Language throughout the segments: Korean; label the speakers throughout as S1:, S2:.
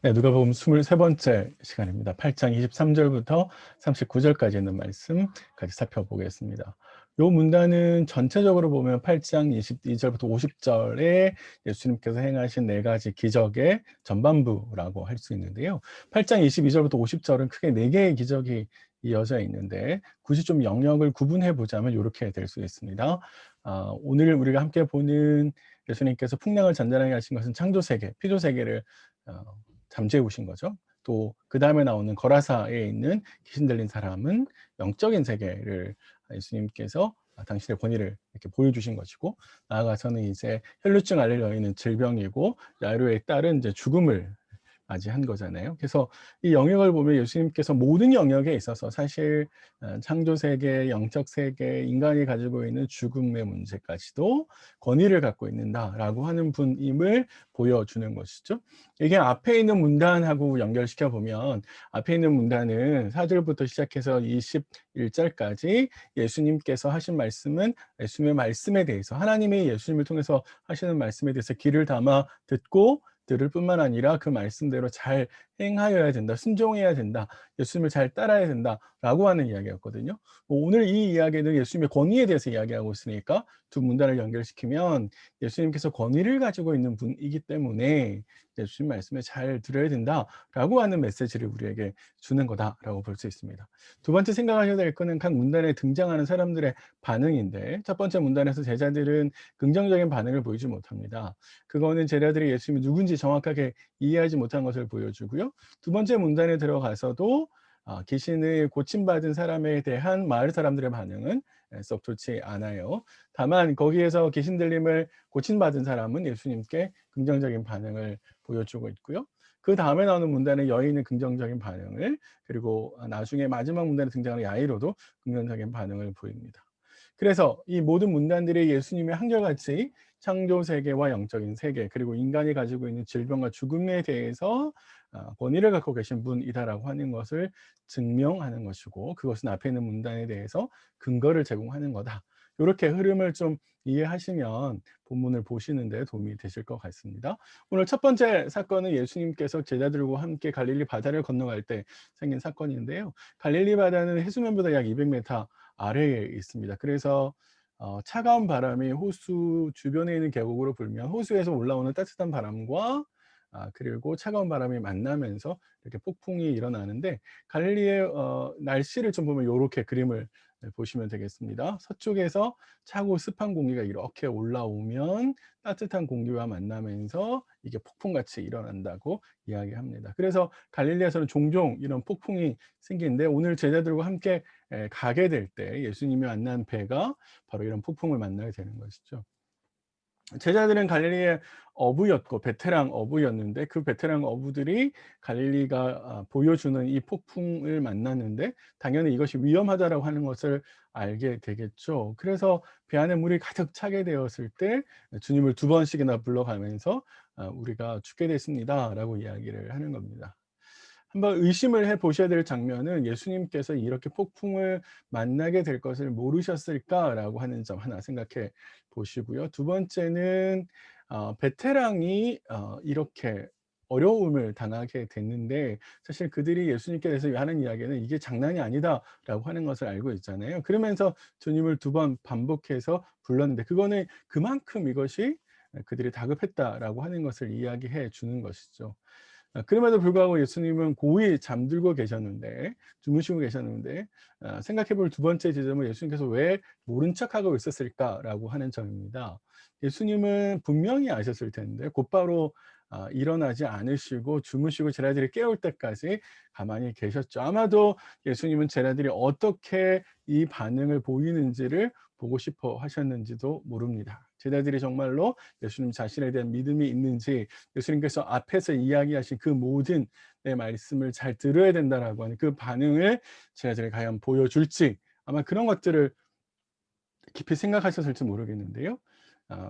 S1: 네, 누가복음 23번째 시간입니다. 8장 23절부터 39절까지 있는 말씀까지 살펴보겠습니다. 이 문단은 전체적으로 보면 8장 22절부터 50절에 예수님께서 행하신 4가지 기적의 전반부라고 할 수 있는데요. 8장 22절부터 50절은 크게 4개의 기적이 이어져 있는데 굳이 좀 영역을 구분해 보자면 이렇게 될 수 있습니다. 오늘 우리가 함께 보는 예수님께서 풍랑을 잔잔하게 하신 것은 창조세계, 피조세계를 잠재우신 거죠. 또 그 다음에 나오는 거라사에 있는 귀신 들린 사람은 영적인 세계를 예수님께서 당신의 권위를 이렇게 보여주신 것이고, 나아가서는 이제 혈루증 앓을 여인은 질병이고 야이로에 따른 이제 죽음을 맞이한 거잖아요. 그래서 이 영역을 보면 예수님께서 모든 영역에 있어서 사실 창조 세계, 영적 세계, 인간이 가지고 있는 죽음의 문제까지도 권위를 갖고 있는다라고 하는 분임을 보여주는 것이죠. 이게 앞에 있는 문단하고 연결시켜 보면, 앞에 있는 문단은 4절부터 시작해서 21절까지 예수님께서 하신 말씀은 예수님의 말씀에 대해서, 하나님이 예수님을 통해서 하시는 말씀에 대해서 귀를 담아 듣고 들을 뿐만 아니라 그 말씀대로 잘 행하여야 된다, 순종해야 된다, 예수님을 잘 따라야 된다라고 하는 이야기였거든요. 오늘 이 이야기는 예수님의 권위에 대해서 이야기하고 있으니까 두 문단을 연결시키면 예수님께서 권위를 가지고 있는 분이기 때문에 예수님 말씀에 잘 들어야 된다라고 하는 메시지를 우리에게 주는 거다라고 볼 수 있습니다. 두 번째 생각하셔야 될 거는 각 문단에 등장하는 사람들의 반응인데, 첫 번째 문단에서 제자들은 긍정적인 반응을 보이지 못합니다. 그거는 제자들이 예수님이 누군지 정확하게 이해하지 못한 것을 보여주고요. 두 번째 문단에 들어가서도 귀신을 고침받은 사람에 대한 마을 사람들의 반응은 썩 좋지 않아요. 다만 거기에서 귀신 들림을 고침받은 사람은 예수님께 긍정적인 반응을 보여주고 있고요. 그 다음에 나오는 문단의 여인은 긍정적인 반응을, 그리고 나중에 마지막 문단에 등장하는 야이로도 긍정적인 반응을 보입니다. 그래서 이 모든 문단들이 예수님의 한결같이 창조 세계와 영적인 세계, 그리고 인간이 가지고 있는 질병과 죽음에 대해서 권위를 갖고 계신 분이다라고 하는 것을 증명하는 것이고, 그것은 앞에 있는 문단에 대해서 근거를 제공하는 거다. 이렇게 흐름을 좀 이해하시면 본문을 보시는 데 도움이 되실 것 같습니다. 오늘 첫 번째 사건은 예수님께서 제자들과 함께 갈릴리 바다를 건너갈 때 생긴 사건인데요. 갈릴리 바다는 해수면보다 약 200m 아래에 있습니다. 그래서 차가운 바람이 호수 주변에 있는 계곡으로 불면 호수에서 올라오는 따뜻한 바람과 그리고 차가운 바람이 만나면서 이렇게 폭풍이 일어나는데, 갈릴리의 날씨를 좀 보면 요렇게 그림을 보시면 되겠습니다. 서쪽에서 차고 습한 공기가 이렇게 올라오면 따뜻한 공기와 만나면서 이게 폭풍같이 일어난다고 이야기합니다. 그래서 갈릴리에서는 종종 이런 폭풍이 생기는데, 오늘 제자들과 함께 가게 될 때 예수님이 만난 배가 바로 이런 폭풍을 만나게 되는 것이죠. 제자들은 갈릴리의 어부였고 베테랑 어부였는데, 그 베테랑 어부들이 갈릴리가 보여주는 이 폭풍을 만났는데 당연히 이것이 위험하다라고 하는 것을 알게 되겠죠. 그래서 배 안에 물이 가득 차게 되었을 때 주님을 2번씩이나 불러가면서 우리가 죽게 됐습니다라고 이야기를 하는 겁니다. 한번 의심을 해 보셔야 될 장면은, 예수님께서 이렇게 폭풍을 만나게 될 것을 모르셨을까라고 하는 점 하나 생각해 보시고요. 두 번째는 베테랑이 이렇게 어려움을 당하게 됐는데, 사실 그들이 예수님께 대해서 하는 이야기는 이게 장난이 아니다라고 하는 것을 알고 있잖아요. 그러면서 주님을 2번 반복해서 불렀는데, 그거는 그만큼 이것이 그들이 다급했다라고 하는 것을 이야기해 주는 것이죠. 그럼에도 불구하고 예수님은 고이 잠들고 계셨는데, 주무시고 계셨는데, 생각해 볼 두 번째 지점은 예수님께서 왜 모른 척하고 있었을까라고 하는 점입니다. 예수님은 분명히 아셨을 텐데 곧바로 일어나지 않으시고 주무시고 제자들이 깨울 때까지 가만히 계셨죠. 아마도 예수님은 제자들이 어떻게 이 반응을 보이는지를 보고 싶어 하셨는지도 모릅니다. 제자들이 정말로 예수님 자신에 대한 믿음이 있는지, 예수님께서 앞에서 이야기하신 그 모든 내 말씀을 잘 들어야 된다라고 하는 그 반응을 제자들이 과연 보여줄지, 아마 그런 것들을 깊이 생각하셨을지 모르겠는데요.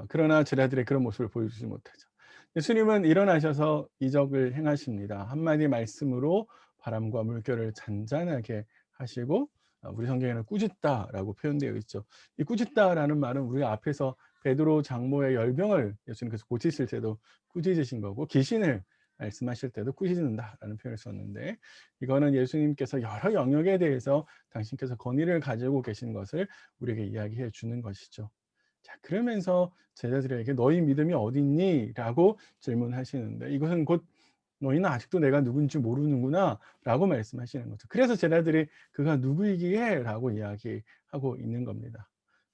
S1: 그러나 제자들의 그런 모습을 보여주지 못하죠. 예수님은 일어나셔서 이적을 행하십니다. 한마디 말씀으로 바람과 물결을 잔잔하게 하시고, 우리 성경에는 꾸짖다라고 표현되어 있죠. 이 꾸짖다라는 말은 우리가 앞에서 베드로 장모의 열병을 예수님께서 고치실 때도 꾸짖으신 거고, 귀신을 말씀하실 때도 꾸짖는다라는 표현을 썼는데, 이거는 예수님께서 여러 영역에 대해서 당신께서 권위를 가지고 계신 것을 우리에게 이야기해 주는 것이죠. 자, 그러면서 제자들에게 "너희 믿음이 어디 있니?" 라고 질문하시는데, 이것은 곧 "너희는 아직도 내가 누군지 모르는구나." 라고 말씀하시는 거죠. 그래서 제자들이 "그가 누구이기에?" 라고 이야기하고 있는 겁니다.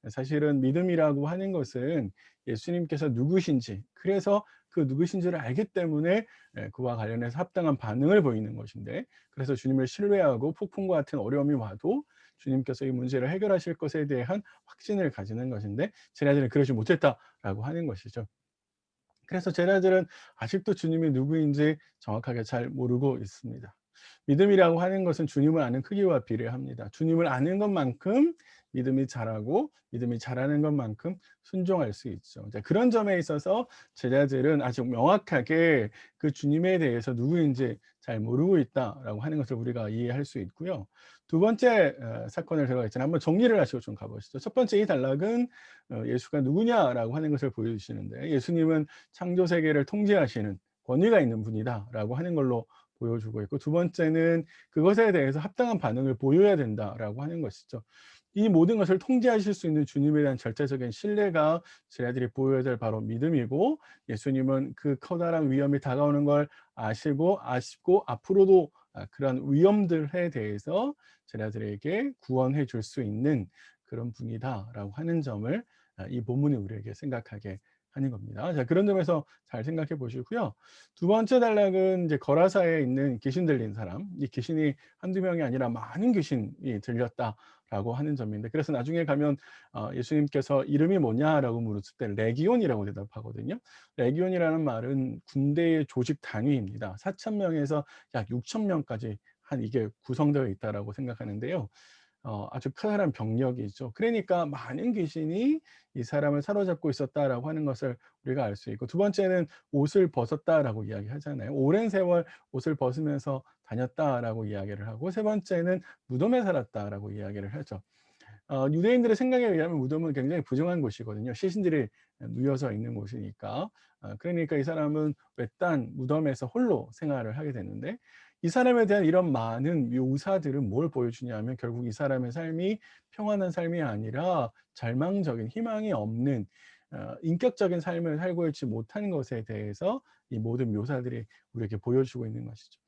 S1: 사실은 믿음이라고 하는 것은 예수님께서 누구신지, 그래서 그 누구신지를 알기 때문에 그와 관련해서 합당한 반응을 보이는 것인데, 그래서 주님을 신뢰하고 폭풍과 같은 어려움이 와도 주님께서 이 문제를 해결하실 것에 대한 확신을 가지는 것인데, 제자들은 그러지 못했다라고 하는 것이죠. 그래서 제자들은 아직도 주님이 누구인지 정확하게 잘 모르고 있습니다. 믿음이라고 하는 것은 주님을 아는 크기와 비례합니다. 주님을 아는 것만큼 믿음이 자라고, 믿음이 자라는 것만큼 순종할 수 있죠. 이제 그런 점에 있어서 제자들은 아직 명확하게 그 주님에 대해서 누구인지 잘 모르고 있다라고 하는 것을 우리가 이해할 수 있고요. 두 번째 사건을 들어가기 전에 한번 정리를 하시고 좀 가보시죠. 첫 번째 이 단락은 예수가 누구냐라고 하는 것을 보여주시는데, 예수님은 창조 세계를 통제하시는 권위가 있는 분이다라고 하는 걸로 보여주고 있고, 두 번째는 그것에 대해서 합당한 반응을 보여야 된다라고 하는 것이죠. 이 모든 것을 통제하실 수 있는 주님에 대한 절대적인 신뢰가 제자들이 보여야 될 바로 믿음이고, 예수님은 그 커다란 위험이 다가오는 걸 아시고 앞으로도 그런 위험들에 대해서 제자들에게 구원해 줄 수 있는 그런 분이다라고 하는 점을 이 본문이 우리에게 생각하게 하는 겁니다. 자, 그런 점에서 잘 생각해 보시고요. 두 번째 단락은 이제 거라사에 있는 귀신 들린 사람, 이 귀신이 한두 명이 아니라 많은 귀신이 들렸다라고 하는 점인데, 그래서 나중에 가면 예수님께서 "이름이 뭐냐?"라고 물었을 때 레기온이라고 대답하거든요. 레기온이라는 말은 군대의 조직 단위입니다. 4,000명에서 약 6,000명까지 한 이게 구성되어 있다라고 생각하는데요. 아주 커다란 병력이죠. 그러니까 많은 귀신이 이 사람을 사로잡고 있었다라고 하는 것을 우리가 알 수 있고, 두 번째는 "옷을 벗었다."라고 이야기하잖아요. "오랜 세월 옷을 벗으면서 다녔다."라고 이야기를 하고, 세 번째는 "무덤에 살았다."라고 이야기를 하죠. 유대인들의 생각에 의하면 무덤은 굉장히 부정한 곳이거든요. 시신들이 누워져 있는 곳이니까. 그러니까 이 사람은 외딴 무덤에서 홀로 생활을 하게 되는데, 이 사람에 대한 이런 많은 묘사들은 뭘 보여주냐면, 결국 이 사람의 삶이 평안한 삶이 아니라 절망적인, 희망이 없는 인격적인 삶을 살고 있지 못하는 것에 대해서 이 모든 묘사들이 우리에게 보여주고 있는 것이죠.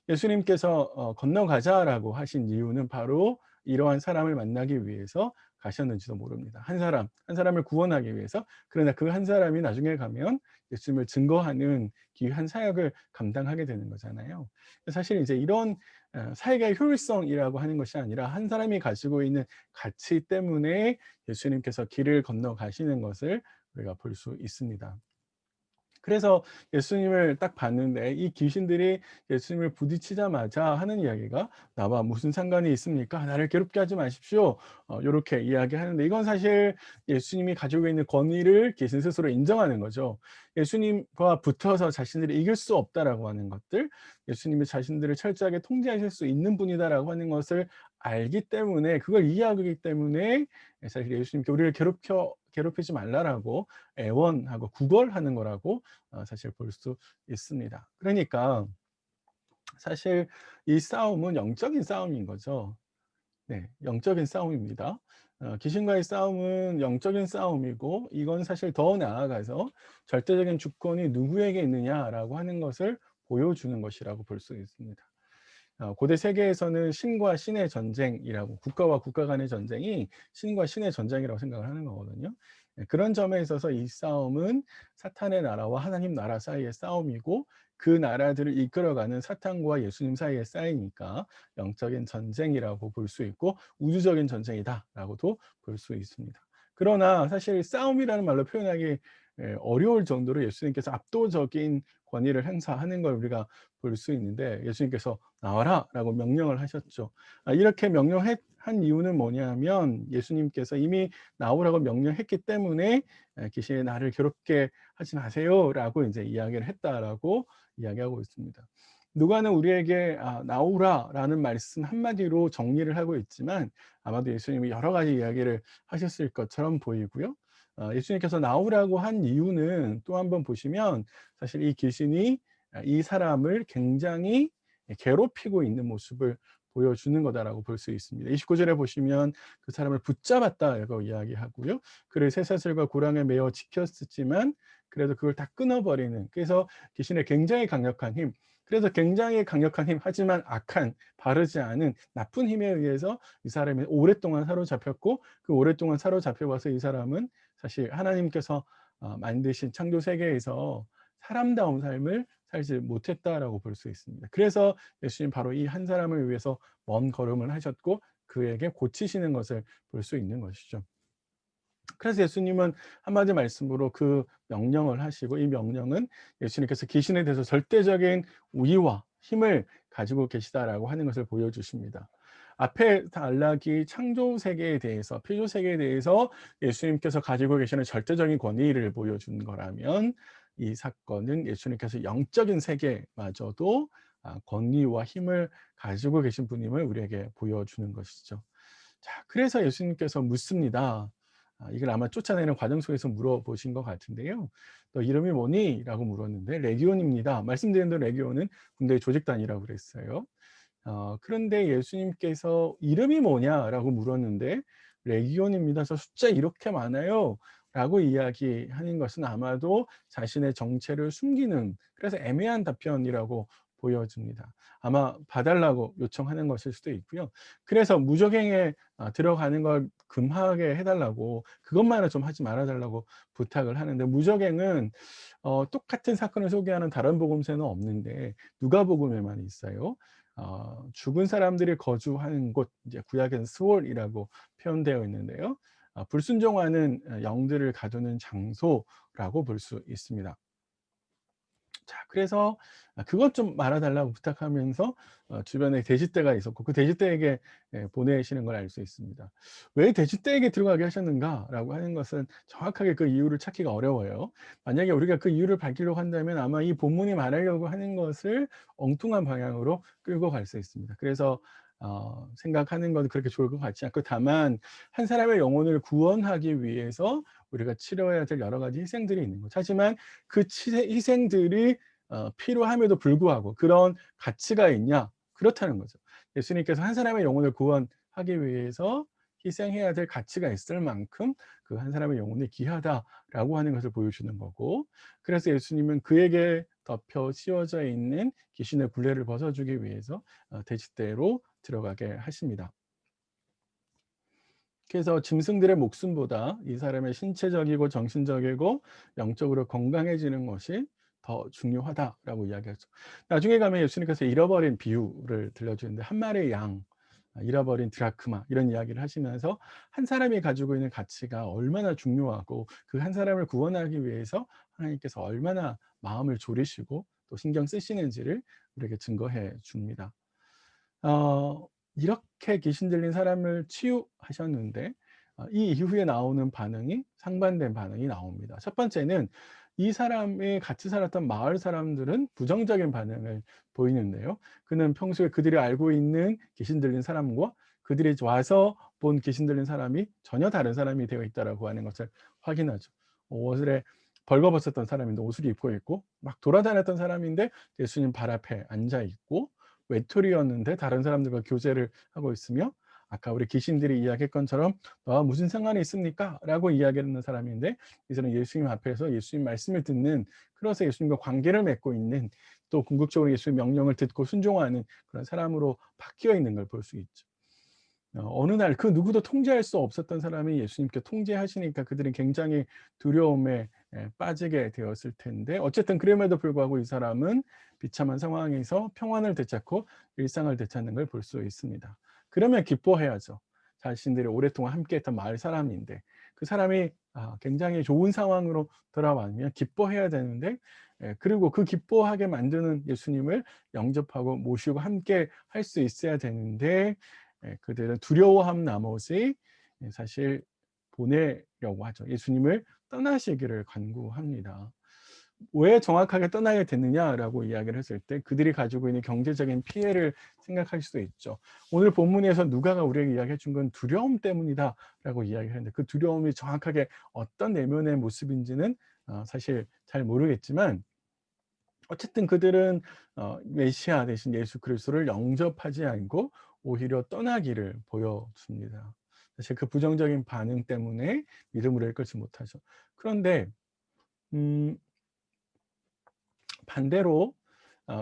S1: 예수님께서 "건너가자."라고 하신 이유는 바로 이러한 사람을 만나기 위해서 가셨는지도 모릅니다. 한 사람을 구원하기 위해서. 그러나 그 한 사람이 나중에 가면 예수님을 증거하는 귀한 사역을 감당하게 되는 거잖아요. 사실 이제 이런 사역의 효율성이라고 하는 것이 아니라 한 사람이 가지고 있는 가치 때문에 예수님께서 길을 건너가시는 것을 우리가 볼 수 있습니다. 그래서 예수님을 딱 봤는데, 이 귀신들이 예수님을 부딪히자마자 하는 이야기가 "나와 무슨 상관이 있습니까? 나를 괴롭게 하지 마십시오." 요렇게 이야기하는데, 이건 사실 예수님이 가지고 있는 권위를 귀신 스스로 인정하는 거죠. 예수님과 붙어서 자신들이 "이길 수 없다."라고 하는 것들, 예수님이 자신들을 철저하게 통제하실 수 있는 분이다라고 하는 것을 알기 때문에, 그걸 이해하기 때문에 사실 예수님께 "우리를 괴롭히지 말라."라고 애원하고 구걸하는 거라고 사실 볼 수 있습니다. 그러니까 사실 이 싸움은 영적인 싸움인 거죠. 네. 영적인 싸움입니다. 귀신과의 싸움은 영적인 싸움이고, 이건 사실 더 나아가서 절대적인 주권이 누구에게 있느냐라고 하는 것을 보여주는 것이라고 볼 수 있습니다. 고대 세계에서는 신과 신의 전쟁이라고, 국가와 국가 간의 전쟁이 신과 신의 전쟁이라고 생각을 하는 거거든요. 그런 점에 있어서 이 싸움은 사탄의 나라와 하나님 나라 사이의 싸움이고, 그 나라들을 이끌어가는 사탄과 예수님 사이의 싸이니까 영적인 전쟁이라고 볼 수 있고, 우주적인 전쟁이다라고도 볼 수 있습니다. 그러나 사실 싸움이라는 말로 표현하기 어려울 정도로 예수님께서 압도적인 권위를 행사하는 걸 우리가 볼 수 있는데, 예수님께서 "나와라."라고 명령을 하셨죠. 이렇게 한 이유는 뭐냐면, 예수님께서 이미 나오라고 명령했기 때문에 "귀신이 나를 괴롭게 하지 마세요."라고 인제 이야기를 했다라고 이야기하고 있습니다. 누가는 우리에게 "나오라."라는 말씀 한마디로 정리를 하고 있지만, 아마도 예수님이 여러 가지 이야기를 하셨을 것처럼 보이고요. 예수님께서 나오라고 한 이유는 또 한번 보시면, 사실 이 귀신이 이 사람을 굉장히 괴롭히고 있는 모습을 보여주는 거다라고 볼 수 있습니다. 29절에 보시면 그 사람을 붙잡았다라고 이야기하고요. 그를 쇠사슬과 고랑에 매어 지켰었지만 그래도 그걸 다 끊어버리는, 그래서 귀신의 굉장히 강력한 힘, 그래서 굉장히 강력한 힘 하지만 악한, 바르지 않은 나쁜 힘에 의해서 이 사람이 오랫동안 사로잡혔고, 그 오랫동안 사로잡혀 와서 이 사람은 사실 하나님께서 만드신 창조 세계에서 사람다운 삶을 살지 못했다라고 볼 수 있습니다. 그래서 예수님 바로 이 한 사람을 위해서 먼 걸음을 하셨고 그에게 고치시는 것을 볼 수 있는 것이죠. 그래서 예수님은 한마디 말씀으로 그 명령을 하시고, 이 명령은 예수님께서 귀신에 대해서 절대적인 우위와 힘을 가지고 계시다라고 하는 것을 보여주십니다. 앞에 단락이 창조 세계에 대해서, 피조 세계에 대해서 예수님께서 가지고 계시는 절대적인 권위를 보여준 거라면, 이 사건은 예수님께서 영적인 세계마저도 권위와 힘을 가지고 계신 분임을 우리에게 보여주는 것이죠. 자, 그래서 예수님께서 묻습니다. 이걸 아마 쫓아내는 과정 속에서 물어보신 것 같은데요. "너 이름이 뭐니?" 라고 물었는데 "레기온입니다." 말씀드린 대로 레기온은 군대의 조직 단위라고 그랬어요. 그런데 예수님께서 "이름이 뭐냐?"라고 물었는데 "레기온입니다. 저 숫자 이렇게 많아요." 라고 이야기하는 것은 아마도 자신의 정체를 숨기는, 그래서 애매한 답변이라고 보여집니다. 아마 봐 달라고 요청하는 것일 수도 있고요. 그래서 무적행에 들어가는 걸 금하게 해 달라고, 그것만은 좀 하지 말아 달라고 부탁을 하는데, 무적행은 똑같은 사건을 소개하는 다른 복음서에는 없는데 누가복음에만 있어요. 죽은 사람들이 거주하는 곳, 이제 구약에는 스월이라고 표현되어 있는데요. 불순종하는 영들을 가두는 장소라고 볼 수 있습니다. 자, 그래서 그것 좀 말아 달라고 부탁하면서 주변에 돼지떼가 있었고 그 돼지떼에게 보내시는 걸 알 수 있습니다. '왜 돼지떼에게 들어가게 하셨는가?'라고 하는 것은 정확하게 그 이유를 찾기가 어려워요. 만약에 우리가 그 이유를 밝히려고 한다면 아마 이 본문이 말하려고 하는 것을 엉뚱한 방향으로 끌고 갈 수 있습니다. 그래서 생각하는 건 그렇게 좋을 것 같지 않고, 다만 한 사람의 영혼을 구원하기 위해서 우리가 치러야 될 여러 가지 희생들이 있는 거죠. 하지만 그 희생들이 필요함에도 불구하고 그런 가치가 있냐? 그렇다는 거죠. 예수님께서 한 사람의 영혼을 구원하기 위해서 희생해야 될 가치가 있을 만큼 그 한 사람의 영혼이 귀하다라고 하는 것을 보여주는 거고, 그래서 예수님은 그에게 덮여 씌워져 있는 귀신의 굴레를 벗어주기 위해서 돼지떼로 들어가게 하십니다. 그래서 짐승들의 목숨보다 이 사람의 신체적이고 정신적이고 영적으로 건강해지는 것이 더 중요하다라고 이야기하죠. 나중에 가면 예수님께서 잃어버린 비유를 들려주는데, 한 마리의 양, 잃어버린 드라크마, 이런 이야기를 하시면서 한 사람이 가지고 있는 가치가 얼마나 중요하고 그 한 사람을 구원하기 위해서 하나님께서 얼마나 마음을 졸이시고 또 신경 쓰시는지를 우리에게 증거해 줍니다. 이렇게 귀신 들린 사람을 치유하셨는데 이 이후에 나오는 반응이 상반된 반응이 나옵니다. 첫 번째는 이 사람이 같이 살았던 마을 사람들은 부정적인 반응을 보이는데요. 그는 평소에 그들이 알고 있는 귀신 들린 사람과 그들이 와서 본 귀신 들린 사람이 전혀 다른 사람이 되어 있다라고 하는 것을 확인하죠. 옷에 벌거벗었던 사람인데 옷을 입고 있고, 막 돌아다녔던 사람인데 예수님 발 앞에 앉아 있고, 외톨이였는데 다른 사람들과 교제를 하고 있으며, 아까 우리 귀신들이 이야기했던 것처럼 "너와 무슨 상관이 있습니까?" 라고 이야기하는 사람인데, 이제는 예수님 앞에서 예수님 말씀을 듣는, 그래서 예수님과 관계를 맺고 있는, 또 궁극적으로 예수의 명령을 듣고 순종하는 그런 사람으로 바뀌어 있는 걸 볼 수 있죠. 어느 날 그 누구도 통제할 수 없었던 사람이 예수님께 통제하시니까 그들은 굉장히 두려움에 빠지게 되었을 텐데, 어쨌든 그럼에도 불구하고 이 사람은 비참한 상황에서 평안을 되찾고 일상을 되찾는 걸 볼 수 있습니다. 그러면 기뻐해야죠. 자신들이 오랫동안 함께했던 마을 사람인데 그 사람이 굉장히 좋은 상황으로 돌아왔면 기뻐해야 되는데, 그리고 그 기뻐하게 만드는 예수님을 영접하고 모시고 함께 할 수 있어야 되는데, 그들은 두려워함 나머지 사실 보내려고 하죠. 예수님을 떠나시기를 간구합니다. 왜 정확하게 떠나게 됐느냐라고 이야기를 했을 때 그들이 가지고 있는 경제적인 피해를 생각할 수도 있죠. 오늘 본문에서 누가가 우리에게 이야기해 준 건 두려움 때문이다라고 이야기하는데, 그 두려움이 정확하게 어떤 내면의 모습인지는 사실 잘 모르겠지만, 어쨌든 그들은 메시아 대신 예수 그리스도를 영접하지 않고 오히려 떠나기를 보여줍니다. 사실 그 부정적인 반응 때문에 믿음으로 이끌지 못하죠. 그런데 음 반대로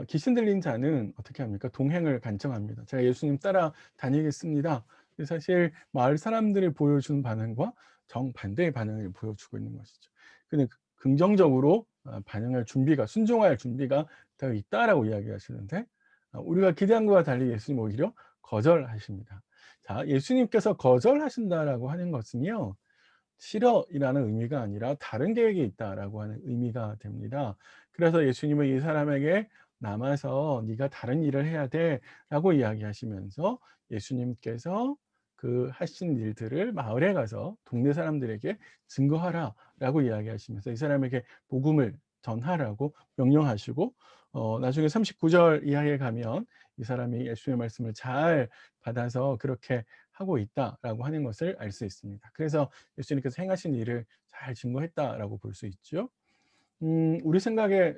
S1: 귀신 들린 자는 어떻게 합니까? 동행을 간청합니다. "제가 예수님 따라 다니겠습니다." 근데 사실 마을 사람들이 보여준 반응과 정반대의 반응을 보여주고 있는 것이죠. 근데 긍정적으로 반응할 준비가 순종할 준비가 되어 있다라고 이야기하시는데 우리가 기대한 것과 달리 예수님 오히려 거절하십니다. 자, 예수님께서 거절하신다라고 하는 것은요. 싫어이라는 의미가 아니라 다른 계획이 있다라고 하는 의미가 됩니다. 그래서 예수님은 이 사람에게 "남아서 네가 다른 일을 해야 돼."라고 이야기하시면서 예수님께서 그 하신 일들을 마을에 가서 동네 사람들에게 "증거하라."라고 이야기하시면서 이 사람에게 복음을 전하라고 명령하시고 나중에 39절 이하에 가면 이 사람이 예수의 말씀을 잘 받아서 그렇게 하고 있다라고 하는 것을 알 수 있습니다. 그래서 예수님께서 행하신 일을 잘 증거했다라고 볼 수 있죠. 우리 생각에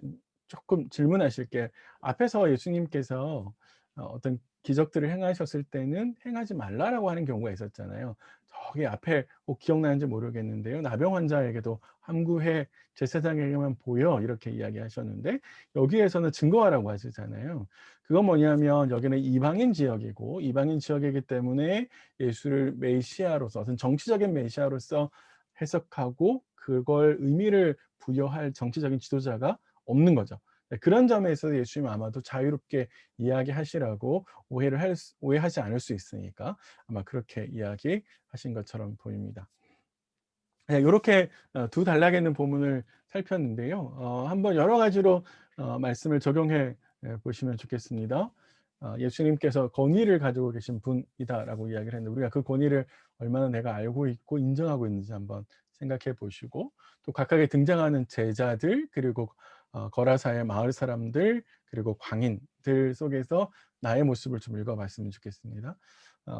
S1: 조금 질문하실 게 앞에서 예수님께서 어떤 기적들을 행하셨을 때는 행하지 말라라고 하는 경우가 있었잖아요. 저기 앞에 꼭 기억나는지 모르겠는데요. 나병 환자에게도 "함구해 제사장에게만 보여." 이렇게 이야기하셨는데 여기에서는 증거하라고 하시잖아요. 그건 뭐냐면 여기는 이방인 지역이고 이방인 지역이기 때문에 예수를 메시아로서 어떤 정치적인 메시아로서 해석하고 그걸 의미를 부여할 정치적인 지도자가 없는 거죠. 네, 그런 점에 있어서 예수님은 아마도 자유롭게 이야기하시라고 오해하지 않을 수 있으니까 아마 그렇게 이야기하신 것처럼 보입니다. 네, 요렇게 두 단락에 있는 본문을 살폈는데요. 한번 여러 가지로 말씀을 적용해 보시면 좋겠습니다. 예수님께서 권위를 가지고 계신 분이다라고 이야기를 했는데 우리가 그 권위를 얼마나 내가 알고 있고 인정하고 있는지 한번 생각해 보시고 또 각각의 등장하는 제자들 그리고 거라사의 마을 사람들 그리고 광인들 속에서 나의 모습을 좀 읽어 봤으면 좋겠습니다.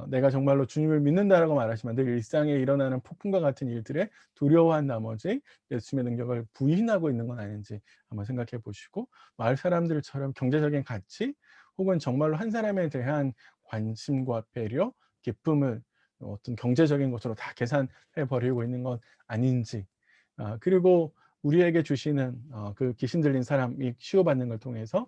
S1: 내가 정말로 주님을 믿는다라고 말하지만 늘 일상에 일어나는 폭풍과 같은 일들에 두려워한 나머지 예수님의 능력을 부인하고 있는 건 아닌지 한번 생각해 보시고 마을 사람들처럼 경제적인 가치 혹은 정말로 한 사람에 대한 관심과 배려, 기쁨을 어떤 경제적인 것으로 다 계산해 버리고 있는 건 아닌지 그리고 우리에게 주시는 그 귀신 들린 사람이 치유받는 걸 통해서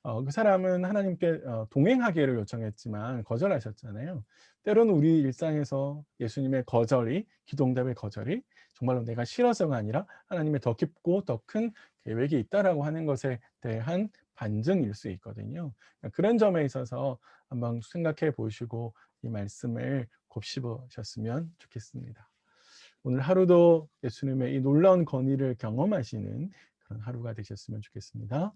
S1: 그 사람은 하나님께 동행하기를 요청했지만 거절하셨잖아요. 때로는 우리 일상에서 예수님의 거절이 기도응답의 거절이 정말로 내가 싫어서가 아니라 하나님의 더 깊고 더 큰 계획이 있다라고 하는 것에 대한 반증일 수 있거든요. 그런 점에 있어서 한번 생각해 보시고 이 말씀을 곱씹으셨으면 좋겠습니다. 오늘 하루도 예수님의 이 놀라운 권위를 경험하시는 그런 하루가 되셨으면 좋겠습니다.